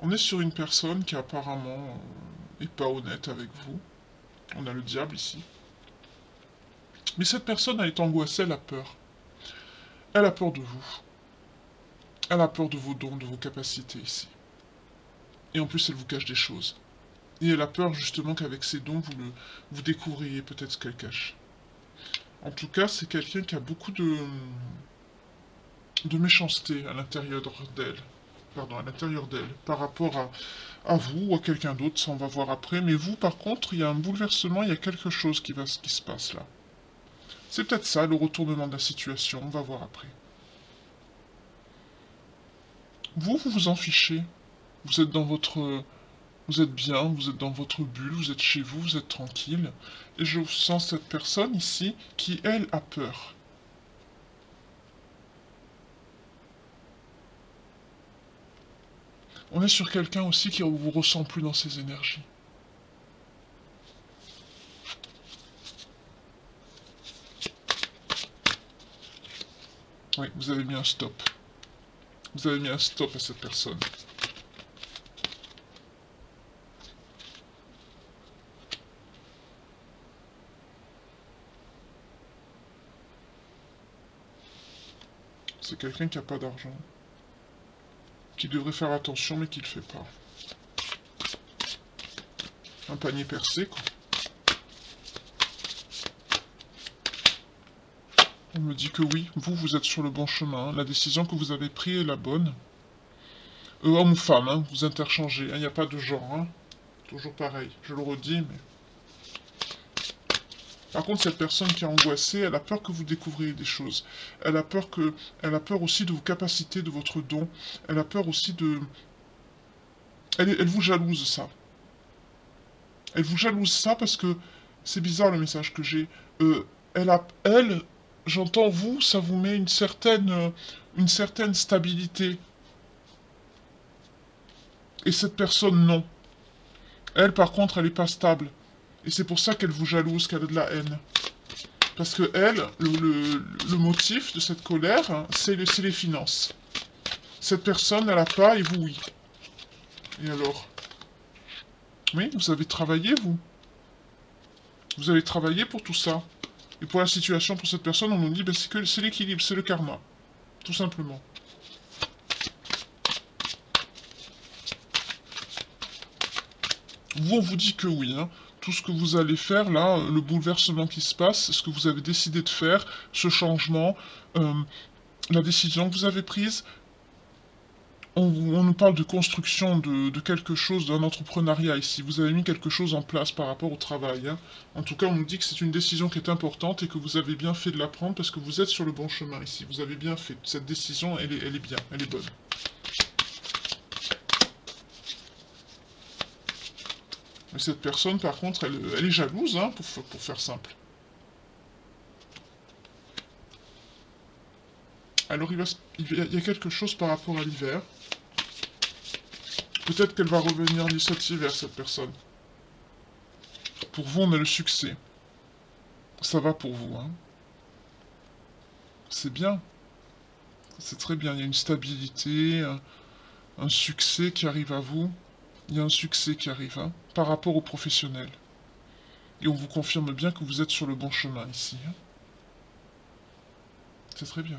On est sur une personne qui apparemment est pas honnête avec vous. On a le diable ici. Mais cette personne, elle est angoissée, elle a peur. Elle a peur de vous. Elle a peur de vos dons, de vos capacités ici. Et en plus, elle vous cache des choses. Et elle a peur justement qu'avec ses dons, vous découvriez peut-être ce qu'elle cache. En tout cas, c'est quelqu'un qui a beaucoup de méchanceté à l'intérieur d'elle. Pardon, à l'intérieur d'elle, par rapport à vous ou à quelqu'un d'autre, ça on va voir après. Mais vous, par contre, il y a un bouleversement, il y a quelque chose qui se passe là. C'est peut-être ça, le retournement de la situation, on va voir après. Vous vous en fichez. Vous êtes dans votre... Vous êtes bien, vous êtes dans votre bulle, vous êtes chez vous, vous êtes tranquille. Et je sens cette personne ici qui, elle, a peur. On est sur quelqu'un aussi qui ne vous ressent plus dans ses énergies. Oui, vous avez mis un stop. Vous avez mis un stop à cette personne. C'est quelqu'un qui n'a pas d'argent. Qui devrait faire attention mais qui ne le fait pas. Un panier percé, quoi. On me dit que oui, vous êtes sur le bon chemin. La décision que vous avez prise est la bonne. Homme ou femme, hein, vous interchangez. Il n'y a pas de genre. Hein. Toujours pareil. Je le redis, mais... Par contre, cette personne qui est angoissée, elle a peur que vous découvriez des choses. Elle a peur aussi de vos capacités, de votre don. Elle a peur aussi de... Elle vous jalouse ça. Elle vous jalouse ça parce que... C'est bizarre le message que j'ai. Elle, j'entends vous, ça vous met une certaine stabilité. Et cette personne, non. Elle, par contre, elle n'est pas stable. Et c'est pour ça qu'elle vous jalouse, qu'elle a de la haine. Parce que elle, le motif de cette colère, hein, c'est les finances. Cette personne, elle n'a pas, et vous, oui. Et alors? Oui, vous avez travaillé, vous. Vous avez travaillé pour tout ça. Et pour la situation, pour cette personne, on nous dit, ben, c'est l'équilibre, c'est le karma. Tout simplement. Vous, on vous dit que oui, hein. Tout ce que vous allez faire, là, le bouleversement qui se passe, ce que vous avez décidé de faire, ce changement, euh, la décision que vous avez prise, on nous parle de construction de quelque chose, d'un entrepreneuriat ici. Vous avez mis quelque chose en place par rapport au travail. Hein. En tout cas, on nous dit que c'est une décision qui est importante et que vous avez bien fait de la prendre parce que vous êtes sur le bon chemin ici. Vous avez bien fait. Cette décision, elle est bien, elle est bonne. Mais cette personne, par contre, elle est jalouse, hein, pour faire simple. Alors, il y a quelque chose par rapport à l'hiver. Peut-être qu'elle va revenir cet hiver, cette personne. Pour vous, on a le succès. Ça va pour vous, hein. C'est bien. C'est très bien. Il y a une stabilité, un succès qui arrive à vous. Il y a un succès qui arrive, hein, par rapport aux professionnels. Et on vous confirme bien que vous êtes sur le bon chemin ici. Hein. C'est très bien.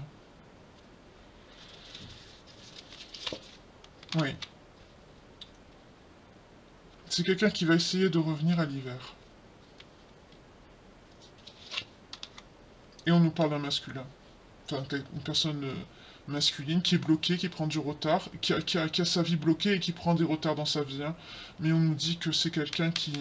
Oui. C'est quelqu'un qui va essayer de revenir à l'hiver. Et on nous parle d'un masculin. Enfin, une personne masculine qui est bloquée, qui prend du retard, qui a sa vie bloquée et qui prend des retards dans sa vie. Hein. Mais on nous dit que c'est quelqu'un qui...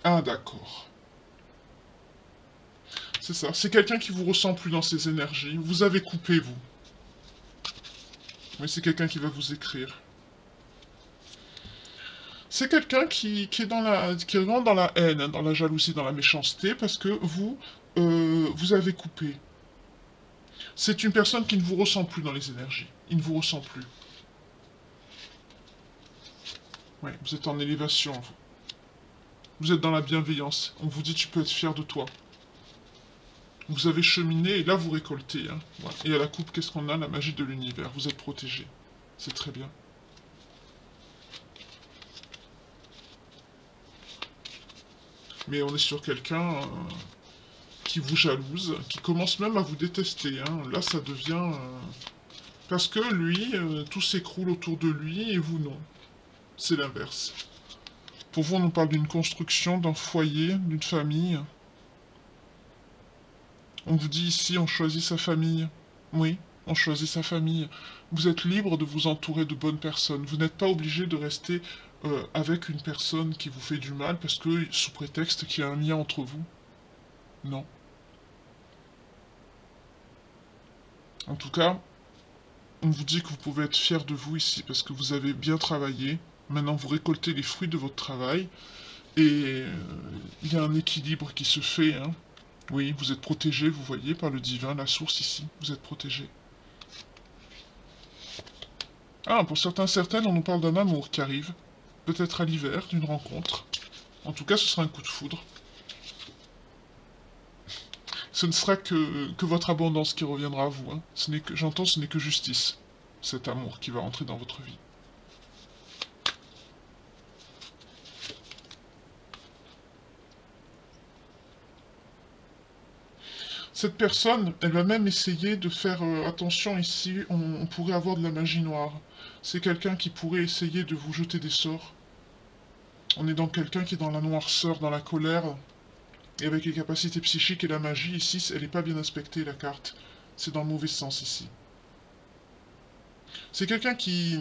Ah, d'accord. C'est ça. C'est quelqu'un qui vous ressent plus dans ses énergies. Vous avez coupé, vous. Mais c'est quelqu'un qui va vous écrire. C'est quelqu'un qui est qui est vraiment dans la haine, hein, dans la jalousie, dans la méchanceté, parce que vous avez coupé. C'est une personne qui ne vous ressent plus dans les énergies. Il ne vous ressent plus. Ouais, vous êtes en élévation, vous. Vous êtes dans la bienveillance. On vous dit tu peux être fier de toi. Vous avez cheminé et là vous récoltez. Hein. Voilà. Et à la coupe, qu'est-ce qu'on a? La magie de l'univers. Vous êtes protégé. C'est très bien. Mais on est sur quelqu'un qui vous jalouse, qui commence même à vous détester. Hein. Là, ça devient... parce que lui, tout s'écroule autour de lui et vous non. C'est l'inverse. Pour vous, on nous parle d'une construction, d'un foyer, d'une famille. On vous dit ici, on choisit sa famille. Oui, on choisit sa famille. Vous êtes libre de vous entourer de bonnes personnes. Vous n'êtes pas obligé de rester avec une personne qui vous fait du mal parce que, sous prétexte qu'il y a un lien entre vous. Non. En tout cas, on vous dit que vous pouvez être fier de vous ici parce que vous avez bien travaillé. Maintenant, vous récoltez les fruits de votre travail. Et il y a un équilibre qui se fait. Hein. Oui, vous êtes protégé, vous voyez, par le divin, la source ici. Vous êtes protégé. Ah, pour certaines, on nous parle d'un amour qui arrive. Peut-être à l'hiver, d'une rencontre. En tout cas, ce sera un coup de foudre. Ce ne sera que votre abondance qui reviendra à vous. Hein. J'entends, ce n'est que justice. Cet amour qui va entrer dans votre vie. Cette personne, elle va même essayer de faire attention ici, on pourrait avoir de la magie noire. C'est quelqu'un qui pourrait essayer de vous jeter des sorts. On est dans quelqu'un qui est dans la noirceur, dans la colère, et avec les capacités psychiques et la magie, ici, elle n'est pas bien aspectée, la carte. C'est dans le mauvais sens, ici. C'est quelqu'un qui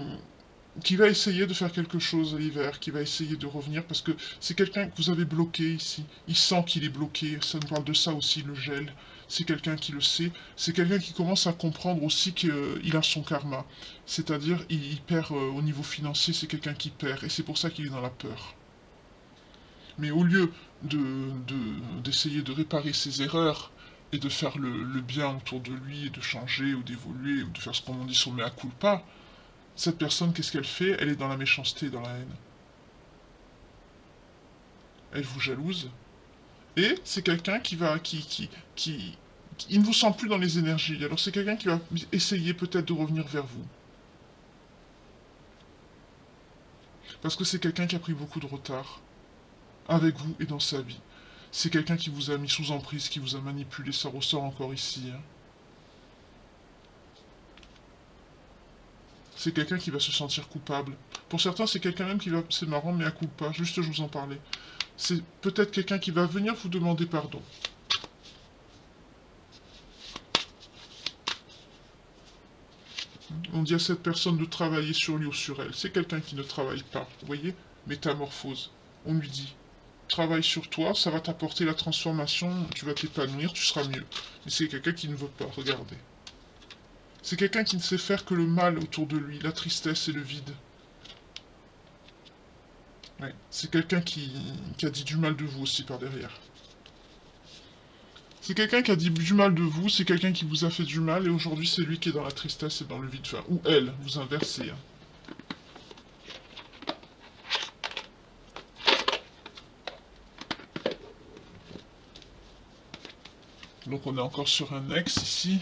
va essayer de faire quelque chose à l'hiver, qui va essayer de revenir, parce que c'est quelqu'un que vous avez bloqué ici. Il sent qu'il est bloqué, ça nous parle de ça aussi, le gel. C'est quelqu'un qui le sait. C'est quelqu'un qui commence à comprendre aussi qu'il a son karma. C'est-à-dire, il perd au niveau financier, c'est quelqu'un qui perd, et c'est pour ça qu'il est dans la peur. Mais au lieu d'essayer de réparer ses erreurs, et de faire le bien autour de lui, et de changer, ou d'évoluer, ou de faire ce qu'on dit son mea culpa, cette personne, qu'est-ce qu'elle fait? Elle est dans la méchanceté, dans la haine. Elle vous jalouse. Et c'est quelqu'un qui va... il ne vous sent plus dans les énergies. Alors c'est quelqu'un qui va essayer peut-être de revenir vers vous. Parce que c'est quelqu'un qui a pris beaucoup de retard. Avec vous et dans sa vie. C'est quelqu'un qui vous a mis sous emprise, qui vous a manipulé. Ça ressort encore ici. Hein. C'est quelqu'un qui va se sentir coupable. Pour certains, c'est quelqu'un même qui va... C'est marrant, mais à culpa. Juste, je vous en parlais. C'est peut-être quelqu'un qui va venir vous demander pardon. On dit à cette personne de travailler sur lui ou sur elle. C'est quelqu'un qui ne travaille pas. Vous voyez? Métamorphose. On lui dit, travaille sur toi, ça va t'apporter la transformation, tu vas t'épanouir, tu seras mieux. Mais c'est quelqu'un qui ne veut pas. Regardez. C'est quelqu'un qui ne sait faire que le mal autour de lui, la tristesse et le vide. Ouais. C'est quelqu'un qui a dit du mal de vous aussi par derrière. C'est quelqu'un qui a dit du mal de vous, c'est quelqu'un qui vous a fait du mal, et aujourd'hui c'est lui qui est dans la tristesse et dans le vide. Enfin, ou elle, vous inversez. Hein. Donc on est encore sur un ex ici.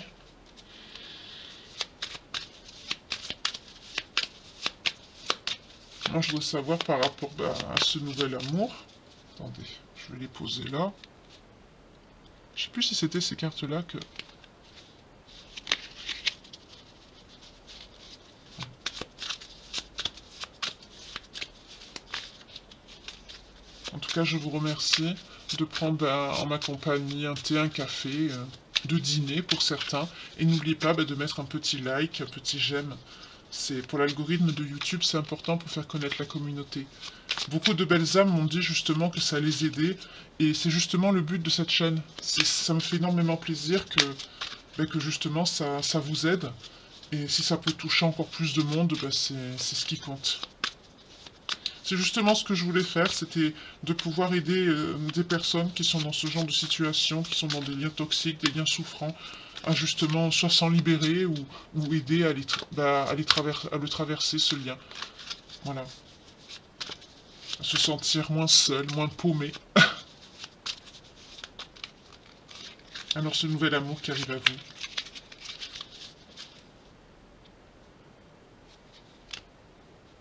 Moi je dois savoir par rapport à ce nouvel amour. Attendez, je vais les poser là. Je sais plus si c'était ces cartes-là que... En tout cas, je vous remercie de prendre en ma compagnie un thé, un café, de dîner pour certains. Et n'oubliez pas de mettre un petit like, un petit j'aime. C'est pour l'algorithme de YouTube, c'est important pour faire connaître la communauté. Beaucoup de belles âmes m'ont dit justement que ça les aidait, et c'est justement le but de cette chaîne. Ça me fait énormément plaisir que justement ça vous aide, et si ça peut toucher encore plus de monde, c'est ce qui compte. C'est justement ce que je voulais faire, c'était de pouvoir aider des personnes qui sont dans ce genre de situation, qui sont dans des liens toxiques, des liens souffrants, à justement soit s'en libérer ou aider à le traverser ce lien. Voilà. Se sentir moins seul, moins paumé. Alors, ce nouvel amour qui arrive à vous.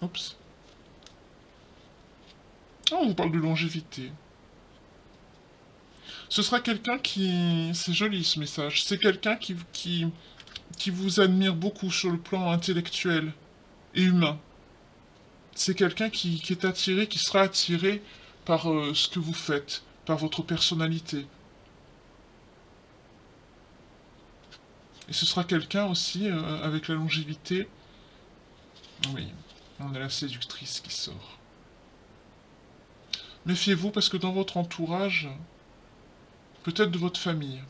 Oups. Ah, on vous parle de longévité. Ce sera quelqu'un qui... C'est joli ce message. C'est quelqu'un qui vous admire beaucoup sur le plan intellectuel et humain. C'est quelqu'un qui est attiré, qui sera attiré par ce que vous faites, par votre personnalité. Et ce sera quelqu'un aussi, avec la longévité. Oui, on a la séductrice qui sort. Méfiez-vous parce que dans votre entourage, peut-être de votre famille,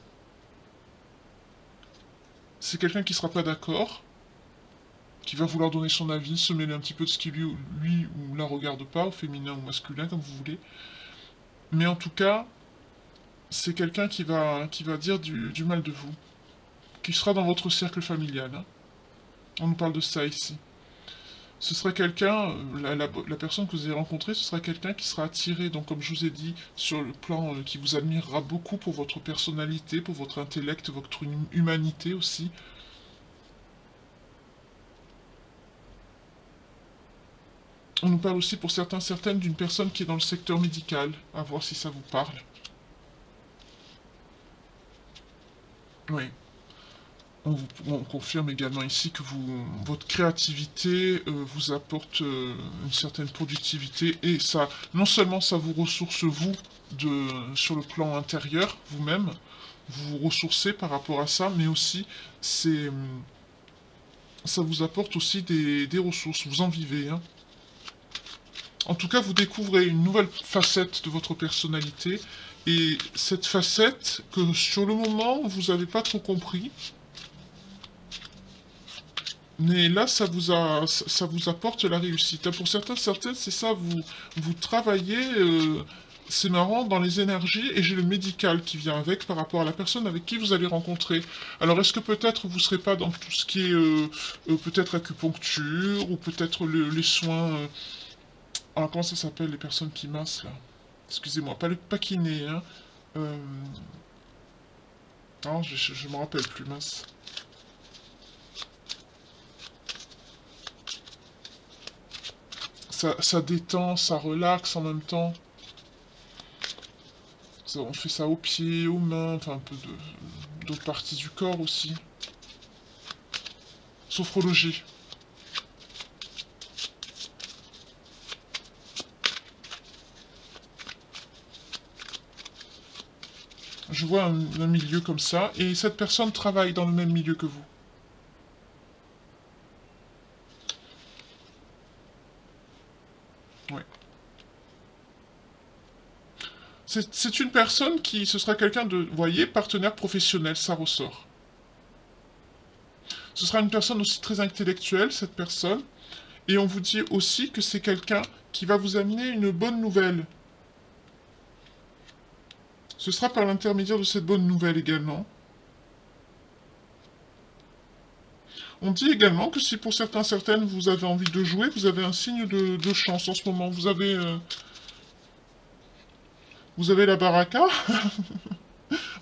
c'est quelqu'un qui ne sera pas d'accord, qui va vouloir donner son avis, se mêler un petit peu de ce qui lui ou la regarde pas, au féminin ou masculin, comme vous voulez. Mais en tout cas, c'est quelqu'un qui va dire du mal de vous, qui sera dans votre cercle familial. Hein. On nous parle de ça ici. Ce sera quelqu'un, la personne que vous avez rencontrée, ce sera quelqu'un qui sera attiré, donc comme je vous ai dit, sur le plan qui vous admirera beaucoup pour votre personnalité, pour votre intellect, votre humanité aussi. On nous parle aussi pour certains, certaines d'une personne qui est dans le secteur médical, à voir si ça vous parle. Oui. On confirme également ici que votre créativité vous apporte une certaine productivité et ça, non seulement ça vous ressource vous sur le plan intérieur, vous-même, vous vous ressourcez par rapport à ça, mais aussi ça vous apporte aussi des ressources, vous en vivez. Hein. En tout cas, vous découvrez une nouvelle facette de votre personnalité et cette facette que sur le moment vous n'avez pas trop compris. Mais là, ça vous apporte la réussite. Pour certaines, c'est ça, vous travaillez, c'est marrant, dans les énergies, et j'ai le médical qui vient avec par rapport à la personne avec qui vous allez rencontrer. Alors, est-ce que peut-être vous ne serez pas dans tout ce qui est peut-être acupuncture, ou peut-être les soins... alors, comment ça s'appelle, les personnes qui massent, là? Excusez-moi, pas kiné, hein. Euh, non, je me rappelle plus, mince. Ça détend, ça relaxe en même temps. On fait ça aux pieds, aux mains, enfin un peu d'autres parties du corps aussi. Sophrologie. Je vois un milieu comme ça, et cette personne travaille dans le même milieu que vous. Ouais. C'est une personne qui, ce sera quelqu'un de, vous voyez, partenaire professionnel, ça ressort. Ce sera une personne aussi très intellectuelle, cette personne, et on vous dit aussi que c'est quelqu'un qui va vous amener une bonne nouvelle. Ce sera par l'intermédiaire de cette bonne nouvelle également. On dit également que si pour certaines, vous avez envie de jouer, vous avez un signe de chance en ce moment. Vous avez la baraka.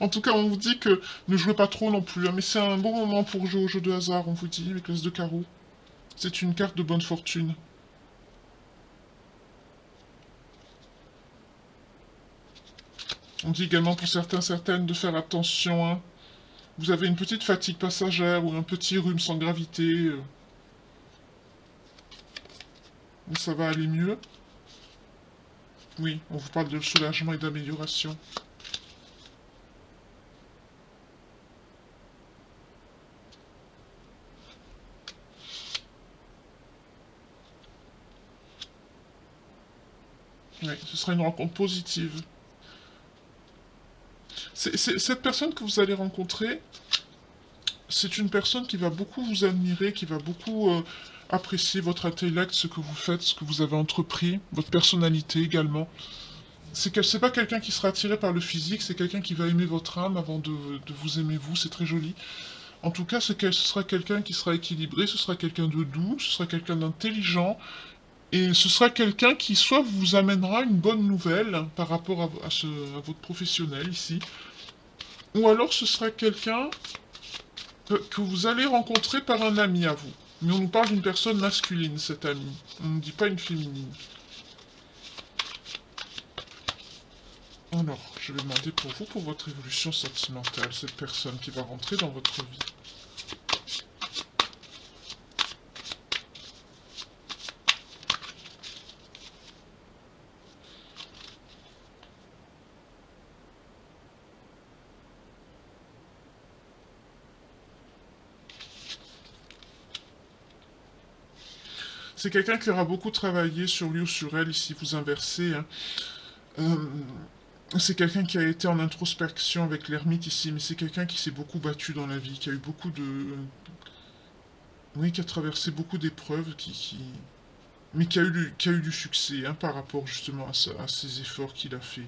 En tout cas, on vous dit que ne jouez pas trop non plus. Hein, mais c'est un bon moment pour jouer au jeu de hasard, on vous dit, avec l'as de carreau. C'est une carte de bonne fortune. On dit également pour certaines de faire attention. Hein. Vous avez une petite fatigue passagère ou un petit rhume sans gravité. Mais ça va aller mieux. Oui, on vous parle de soulagement et d'amélioration. Oui, ce sera une rencontre positive. Cette personne que vous allez rencontrer, c'est une personne qui va beaucoup vous admirer, qui va beaucoup apprécier votre intellect, ce que vous faites, ce que vous avez entrepris, votre personnalité également. C'est pas quelqu'un qui sera attiré par le physique, c'est quelqu'un qui va aimer votre âme avant de vous aimer vous, c'est très joli. En tout cas, ce sera quelqu'un qui sera équilibré, ce sera quelqu'un de doux, ce sera quelqu'un d'intelligent, et ce sera quelqu'un qui soit vous amènera une bonne nouvelle par rapport à votre professionnel ici, Ou alors ce sera quelqu'un que vous allez rencontrer par un ami à vous. Mais on nous parle d'une personne masculine, cet ami. On ne dit pas une féminine. Alors, je vais demander pour vous, pour votre évolution sentimentale, cette personne qui va rentrer dans votre vie. C'est quelqu'un qui aura beaucoup travaillé sur lui ou sur elle, ici vous inversez. Hein. C'est quelqu'un qui a été en introspection avec l'ermite ici, mais c'est quelqu'un qui s'est beaucoup battu dans la vie, qui a eu beaucoup de... Oui, qui a traversé beaucoup d'épreuves, mais qui a eu du succès hein, par rapport justement à ces efforts qu'il a fait.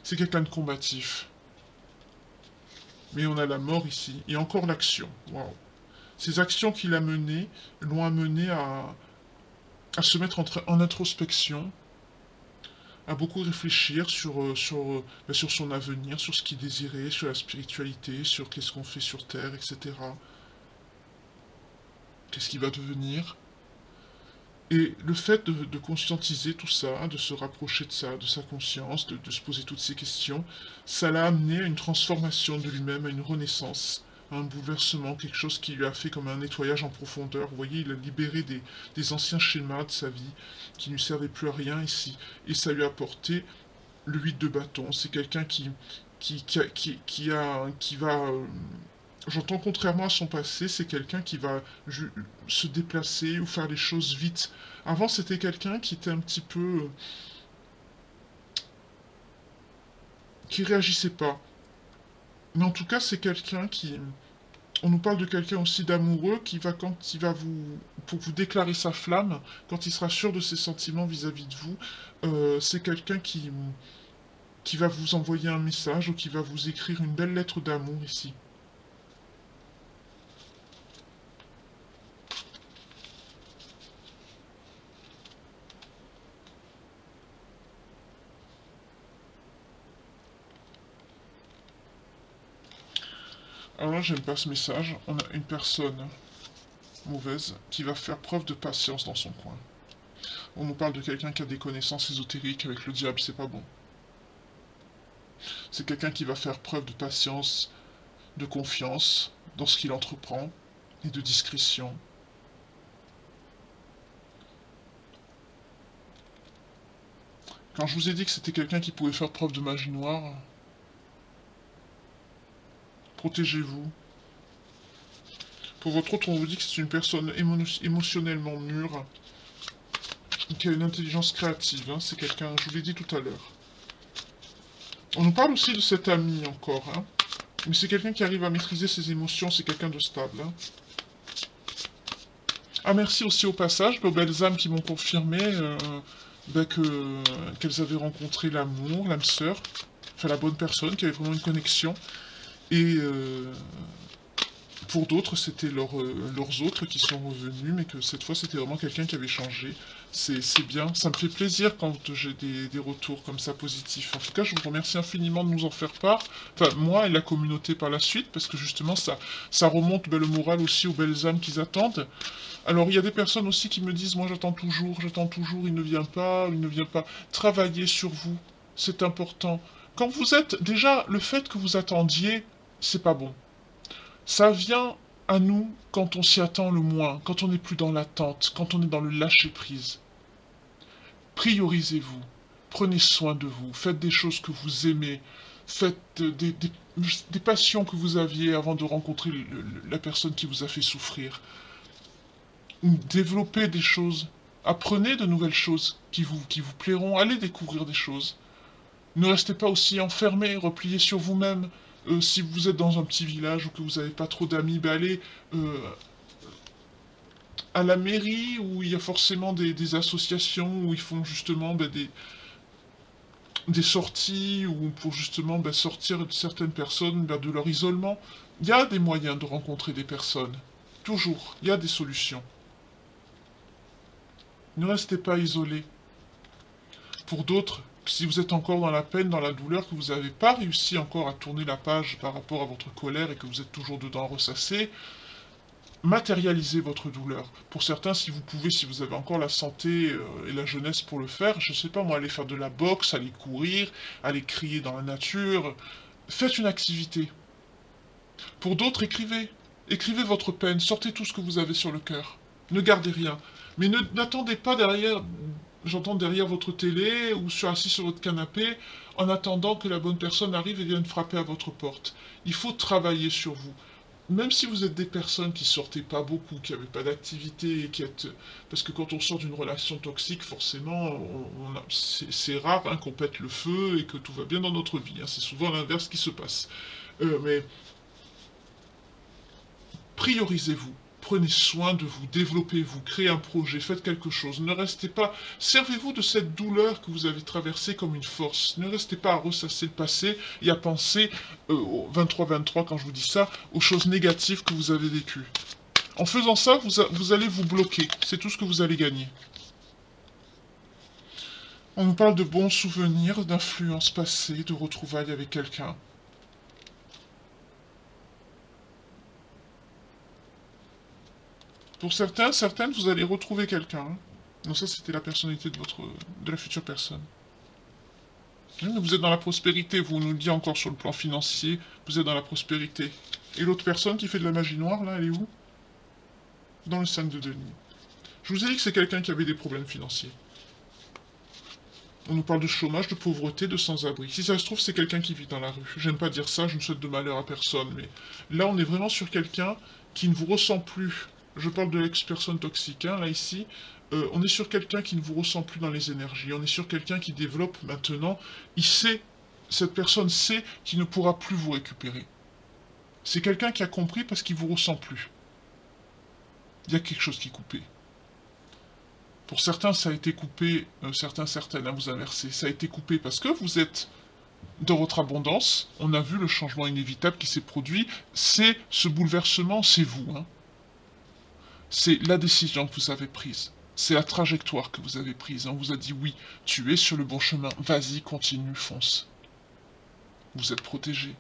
C'est quelqu'un de combatif. Mais on a la mort ici, et encore l'action. Waouh. Ces actions qu'il a menées l'ont amené à se mettre en introspection, à beaucoup réfléchir sur son avenir, sur ce qu'il désirait, sur la spiritualité, sur qu'est-ce qu'on fait sur Terre, etc. Qu'est-ce qu'il va devenir. Et le fait de conscientiser tout ça, de se rapprocher de ça, de sa conscience, de se poser toutes ces questions, ça l'a amené à une transformation de lui-même, à une renaissance, à un bouleversement, quelque chose qui lui a fait comme un nettoyage en profondeur. Vous voyez, il a libéré des anciens schémas de sa vie qui ne lui servaient plus à rien ici. Et ça lui a apporté le 8 de bâton. C'est quelqu'un qui va j'entends contrairement à son passé, c'est quelqu'un qui va se déplacer ou faire les choses vite. Avant, c'était quelqu'un qui était un petit peu... qui réagissait pas. Mais en tout cas, c'est quelqu'un qui... On nous parle de quelqu'un aussi d'amoureux qui va, quand il va vous... pour vous déclarer sa flamme, quand il sera sûr de ses sentiments vis-à-vis de vous, c'est quelqu'un qui va vous envoyer un message ou qui va vous écrire une belle lettre d'amour ici. Alors là, j'aime pas ce message. On a une personne mauvaise qui va faire preuve de patience dans son coin. On nous parle de quelqu'un qui a des connaissances ésotériques avec le diable, c'est pas bon. C'est quelqu'un qui va faire preuve de patience, de confiance dans ce qu'il entreprend et de discrétion. Quand je vous ai dit que c'était quelqu'un qui pouvait faire preuve de magie noire, protégez-vous. Pour votre autre, on vous dit que c'est une personne émotionnellement mûre, qui a une intelligence créative. Hein. C'est quelqu'un, je vous l'ai dit tout à l'heure. On nous parle aussi de cet ami encore. Hein. Mais c'est quelqu'un qui arrive à maîtriser ses émotions, c'est quelqu'un de stable. Hein. Ah, merci aussi au passage aux belles âmes qui m'ont confirmé qu'elles avaient rencontré l'amour, l'âme sœur, enfin la bonne personne, qui avait vraiment une connexion. Et pour d'autres, c'était leurs autres qui sont revenus, mais que cette fois, c'était vraiment quelqu'un qui avait changé. C'est bien, ça me fait plaisir quand j'ai des retours comme ça positifs. En tout cas, je vous remercie infiniment de nous en faire part, enfin moi et la communauté par la suite, parce que justement, ça remonte le moral aussi aux belles âmes qu'ils attendent. Alors, il y a des personnes aussi qui me disent, moi j'attends toujours, il ne vient pas, il ne vient pas. Travaillez sur vous, c'est important. Quand vous êtes, déjà, le fait que vous attendiez, c'est pas bon. Ça vient à nous quand on s'y attend le moins, quand on n'est plus dans l'attente, quand on est dans le lâcher-prise. Priorisez-vous, prenez soin de vous, faites des choses que vous aimez, faites des passions que vous aviez avant de rencontrer la personne qui vous a fait souffrir. Développez des choses, apprenez de nouvelles choses qui vous plairont, allez découvrir des choses. Ne restez pas aussi enfermé, replié sur vous-même. Si vous êtes dans un petit village ou que vous n'avez pas trop d'amis, ben allez à la mairie où il y a forcément des associations où ils font justement des sorties ou pour justement sortir certaines personnes de leur isolement. Il y a des moyens de rencontrer des personnes. Toujours, il y a des solutions. Ne restez pas isolés. Pour d'autres, si vous êtes encore dans la peine, dans la douleur, que vous n'avez pas réussi encore à tourner la page par rapport à votre colère et que vous êtes toujours dedans ressassé, matérialisez votre douleur. Pour certains, si vous pouvez, si vous avez encore la santé et la jeunesse pour le faire, je sais pas moi, aller faire de la boxe, aller courir, aller crier dans la nature, faites une activité. Pour d'autres, écrivez. Écrivez votre peine, sortez tout ce que vous avez sur le cœur. Ne gardez rien. Mais n'attendez pas derrière, j'entends derrière votre télé ou assis sur votre canapé, en attendant que la bonne personne arrive et vienne frapper à votre porte. Il faut travailler sur vous. Même si vous êtes des personnes qui sortaient pas beaucoup, qui n'avaient pas d'activité, parce que quand on sort d'une relation toxique, forcément, c'est rare hein, qu'on pète le feu et que tout va bien dans notre vie. Hein. C'est souvent l'inverse qui se passe. Mais priorisez-vous. Prenez soin de vous, développez-vous, créez un projet, faites quelque chose. Ne restez pas... Servez-vous de cette douleur que vous avez traversée comme une force. Ne restez pas à ressasser le passé et à penser, au 23-23, quand je vous dis ça, aux choses négatives que vous avez vécues. En faisant ça, vous allez vous bloquer. C'est tout ce que vous allez gagner. On nous parle de bons souvenirs, d'influences passées, de retrouvailles avec quelqu'un. Pour certains, certaines, vous allez retrouver quelqu'un. Hein. Donc ça, c'était la personnalité de la future personne. Oui, mais vous êtes dans la prospérité, vous nous le dites encore sur le plan financier, vous êtes dans la prospérité. Et l'autre personne qui fait de la magie noire, là, elle est où? Dans le 5 de denier. Je vous ai dit que c'est quelqu'un qui avait des problèmes financiers. On nous parle de chômage, de pauvreté, de sans-abri. Si ça se trouve, c'est quelqu'un qui vit dans la rue. J'aime pas dire ça, je ne souhaite de malheur à personne, mais là, on est vraiment sur quelqu'un qui ne vous ressent plus. Je parle de l'ex-personne toxique, hein, là, ici. On est sur quelqu'un qui ne vous ressent plus dans les énergies. On est sur quelqu'un qui développe maintenant. Il sait, cette personne sait qu'il ne pourra plus vous récupérer. C'est quelqu'un qui a compris parce qu'il vous ressent plus. Il y a quelque chose qui est coupé. Pour certains, ça a été coupé, certaines, hein, vous inversez. Ça a été coupé parce que vous êtes dans votre abondance. On a vu le changement inévitable qui s'est produit. C'est ce bouleversement, c'est vous. Hein. C'est la décision que vous avez prise. C'est la trajectoire que vous avez prise. On vous a dit oui, tu es sur le bon chemin. Vas-y, continue, fonce. Vous êtes protégé.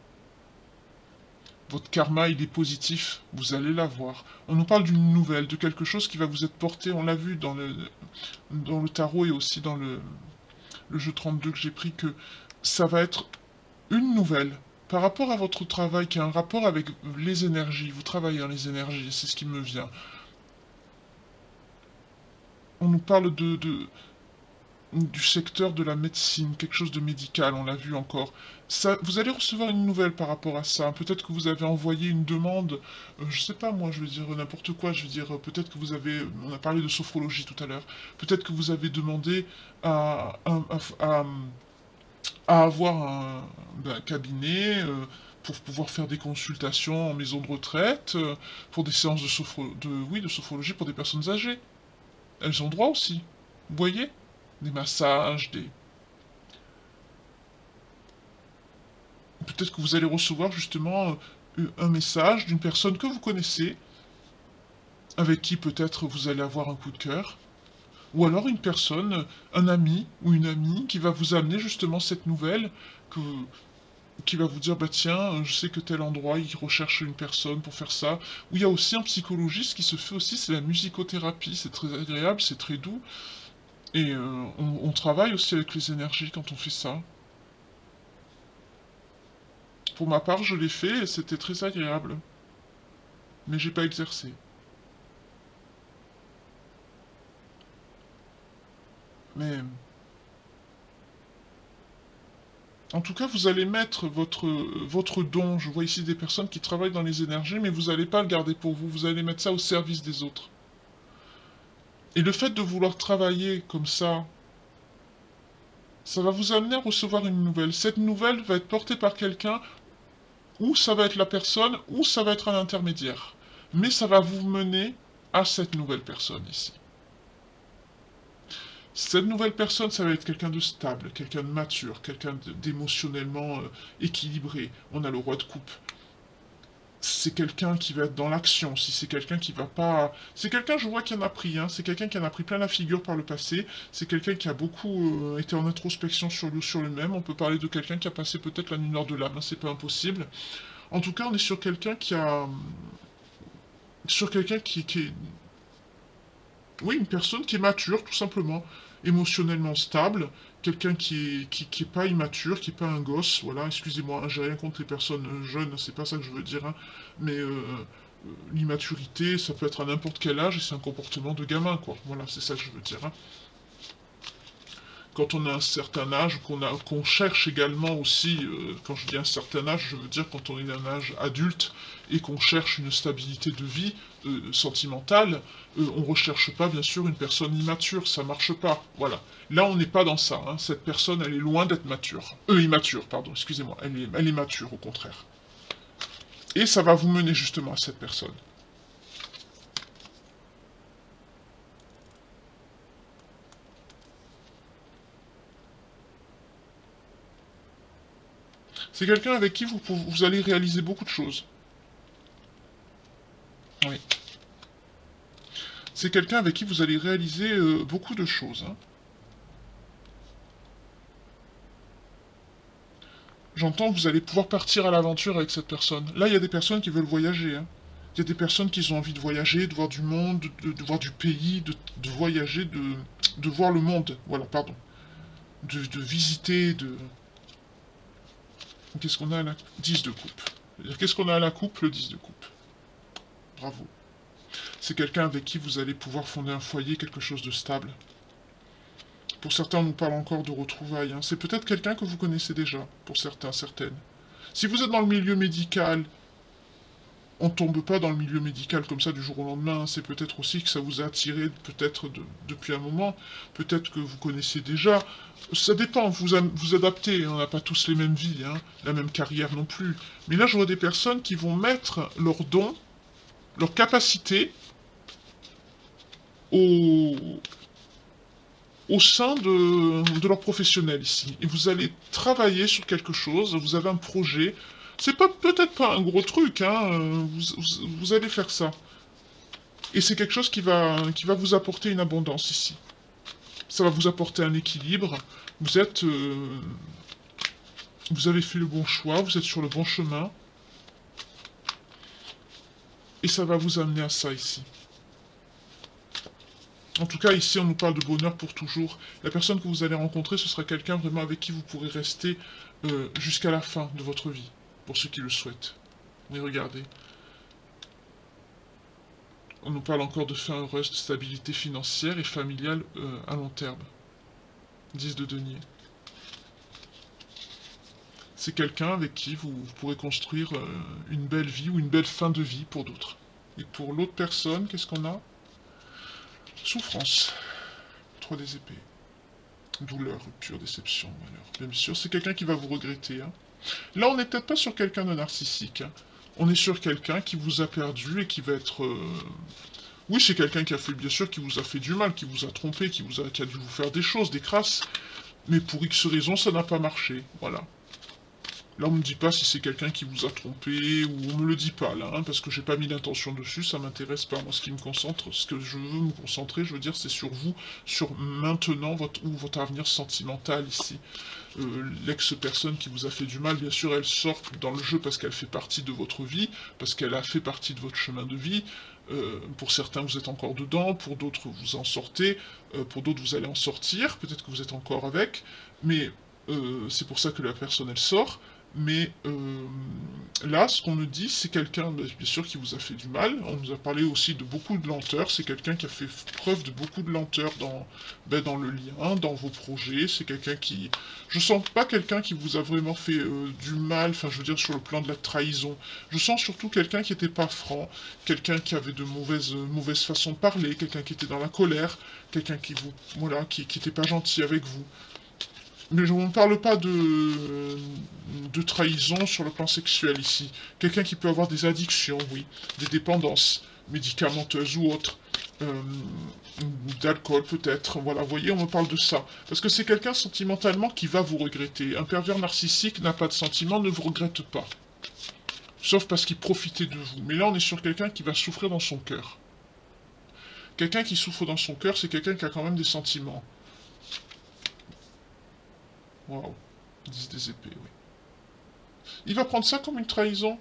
Votre karma, il est positif, vous allez l'avoir. On nous parle d'une nouvelle, de quelque chose qui va vous être porté, on l'a vu dans le tarot et aussi dans le jeu 32 que j'ai pris, que ça va être une nouvelle. Par rapport à votre travail, qui a un rapport avec les énergies, vous travaillez dans les énergies, c'est ce qui me vient. On nous parle du secteur de la médecine, quelque chose de médical, on l'a vu encore. Ça, vous allez recevoir une nouvelle par rapport à ça. Peut-être que vous avez envoyé une demande, je sais pas moi, je veux dire n'importe quoi, je veux dire peut-être que vous avez, on a parlé de sophrologie tout à l'heure, peut-être que vous avez demandé à avoir un cabinet pour pouvoir faire des consultations en maison de retraite, pour des séances de sophrologie pour des personnes âgées. Elles ont droit aussi. Vous voyez? Des massages, des... Peut-être que vous allez recevoir justement un message d'une personne que vous connaissez, avec qui peut-être vous allez avoir un coup de cœur, ou alors une personne, un ami ou une amie qui va vous amener justement cette nouvelle, qui va vous dire, bah tiens, je sais que tel endroit, il recherche une personne pour faire ça. Ou il y a aussi en psychologie, ce qui se fait aussi, c'est la musicothérapie, c'est très agréable, c'est très doux. Et on travaille aussi avec les énergies quand on fait ça. Pour ma part, je l'ai fait et c'était très agréable. Mais j'ai pas exercé. Mais... En tout cas, vous allez mettre votre don. Je vois ici des personnes qui travaillent dans les énergies, mais vous n'allez pas le garder pour vous. Vous allez mettre ça au service des autres. Et le fait de vouloir travailler comme ça va vous amener à recevoir une nouvelle. Cette nouvelle va être portée par quelqu'un, ou ça va être la personne, ou ça va être un intermédiaire. Mais ça va vous mener à cette nouvelle personne ici. Cette nouvelle personne, ça va être quelqu'un de stable, quelqu'un de mature, quelqu'un d'émotionnellement équilibré. On a le roi de coupe. c'est quelqu'un qui va être dans l'action, si c'est quelqu'un qui va pas... C'est quelqu'un, je vois, qui en a pris, hein. C'est quelqu'un qui en a pris plein la figure par le passé, c'est quelqu'un qui a beaucoup été en introspection sur lui-même, on peut parler de quelqu'un qui a passé peut-être la nuit noire de l'âme, hein, c'est pas impossible. En tout cas, on est sur quelqu'un qui a... Sur quelqu'un qui est... Oui, une personne qui est mature, tout simplement, émotionnellement stable, quelqu'un qui est pas immature, qui est pas un gosse, voilà, excusez-moi, hein, j'ai rien contre les personnes jeunes, c'est pas ça que je veux dire, hein, mais l'immaturité, ça peut être à n'importe quel âge, et c'est un comportement de gamin, quoi, voilà, c'est ça que je veux dire, hein. Quand on a un certain âge, qu'on cherche également aussi, quand je dis un certain âge, je veux dire quand on est d'un âge adulte et qu'on cherche une stabilité de vie sentimentale, on recherche pas bien sûr une personne immature, ça marche pas, voilà. Là on n'est pas dans ça, hein. Cette personne elle est loin d'être mature. Immature, pardon, excusez-moi, elle est mature au contraire. Et ça va vous mener justement à cette personne. C'est quelqu'un avec qui vous allez réaliser beaucoup de choses. Oui. C'est quelqu'un avec qui vous allez réaliser beaucoup de choses, hein. J'entends que vous allez pouvoir partir à l'aventure avec cette personne. Là, il y a des personnes qui veulent voyager, hein. Il y a des personnes qui ont envie de voyager, de voir du monde, de voir du pays, de voyager, de voir le monde. Voilà, pardon. De visiter, de... Qu'est-ce qu'on a à la... 10 de coupe. Qu'est-ce qu'on a à la coupe? Le 10 de coupe. Bravo. C'est quelqu'un avec qui vous allez pouvoir fonder un foyer, quelque chose de stable. Pour certains, on nous parle encore de retrouvailles, hein. C'est peut-être quelqu'un que vous connaissez déjà, pour certains, certaines. Si vous êtes dans le milieu médical, on ne tombe pas dans le milieu médical comme ça du jour au lendemain, hein. C'est peut-être aussi que ça vous a attiré, peut-être depuis un moment, peut-être que vous connaissez déjà. Ça dépend, vous adaptez, on n'a pas tous les mêmes vies, hein, la même carrière non plus. Mais là, je vois des personnes qui vont mettre leurs dons, leurs capacités au, au sein de leur professionnel ici. Et vous allez travailler sur quelque chose, vous avez un projet. C'est pas peut-être pas un gros truc, hein, vous allez faire ça. Et c'est quelque chose qui va vous apporter une abondance ici. Ça va vous apporter un équilibre. Vous êtes... vous avez fait le bon choix, vous êtes sur le bon chemin. Et ça va vous amener à ça ici. En tout cas, ici, on nous parle de bonheur pour toujours. La personne que vous allez rencontrer, ce sera quelqu'un vraiment avec qui vous pourrez rester jusqu'à la fin de votre vie, pour ceux qui le souhaitent. Mais regardez. On nous parle encore de fin heureuse, de stabilité financière et familiale à long terme. 10 de denier. C'est quelqu'un avec qui vous pourrez construire une belle vie ou une belle fin de vie pour d'autres. Et pour l'autre personne, qu'est-ce qu'on a? Souffrance. 3 des épées. Douleur, rupture, déception, malheur. Bien sûr, c'est quelqu'un qui va vous regretter, hein. Là, on n'est peut-être pas sur quelqu'un de narcissique, hein. On est sur quelqu'un qui vous a perdu et qui va être... Oui, c'est quelqu'un qui a fait, bien sûr, qui vous a fait du mal, qui vous a trompé, qui a dû vous faire des choses, des crasses. Mais pour X raisons, ça n'a pas marché. Voilà. Là, on me dit pas si c'est quelqu'un qui vous a trompé, ou on me le dit pas, là, hein, parce que j'ai pas mis d'intention dessus, ça m'intéresse pas. Moi, ce qui me concentre, ce que je veux me concentrer, je veux dire, c'est sur vous, sur maintenant votre avenir sentimental ici. L'ex-personne qui vous a fait du mal, bien sûr, elle sort dans le jeu parce qu'elle fait partie de votre vie, parce qu'elle a fait partie de votre chemin de vie. Pour certains, vous êtes encore dedans, pour d'autres, vous en sortez, pour d'autres, vous allez en sortir, peut-être que vous êtes encore avec, mais c'est pour ça que la personne, elle sort. Mais là, ce qu'on me dit, c'est quelqu'un, bien sûr, qui vous a fait du mal. On nous a parlé aussi de beaucoup de lenteur. C'est quelqu'un qui a fait preuve de beaucoup de lenteur dans le lien, dans vos projets. C'est quelqu'un qui... Je sens pas quelqu'un qui vous a vraiment fait du mal, enfin, je veux dire, sur le plan de la trahison. Je sens surtout quelqu'un qui n'était pas franc, quelqu'un qui avait de mauvaises façons de parler, quelqu'un qui était dans la colère, quelqu'un qui vous... Voilà, qui n'était pas gentil avec vous. Mais je ne parle pas de trahison sur le plan sexuel ici. Quelqu'un qui peut avoir des addictions, oui, des dépendances médicamenteuses ou autres, d'alcool peut-être, voilà, vous voyez, on me parle de ça. Parce que c'est quelqu'un sentimentalement qui va vous regretter. Un pervers narcissique n'a pas de sentiments, ne vous regrette pas. Sauf parce qu'il profitait de vous. Mais là, on est sur quelqu'un qui va souffrir dans son cœur. Quelqu'un qui souffre dans son cœur, c'est quelqu'un qui a quand même des sentiments. Waouh. 10 des épées, oui. Il va prendre ça comme une trahison.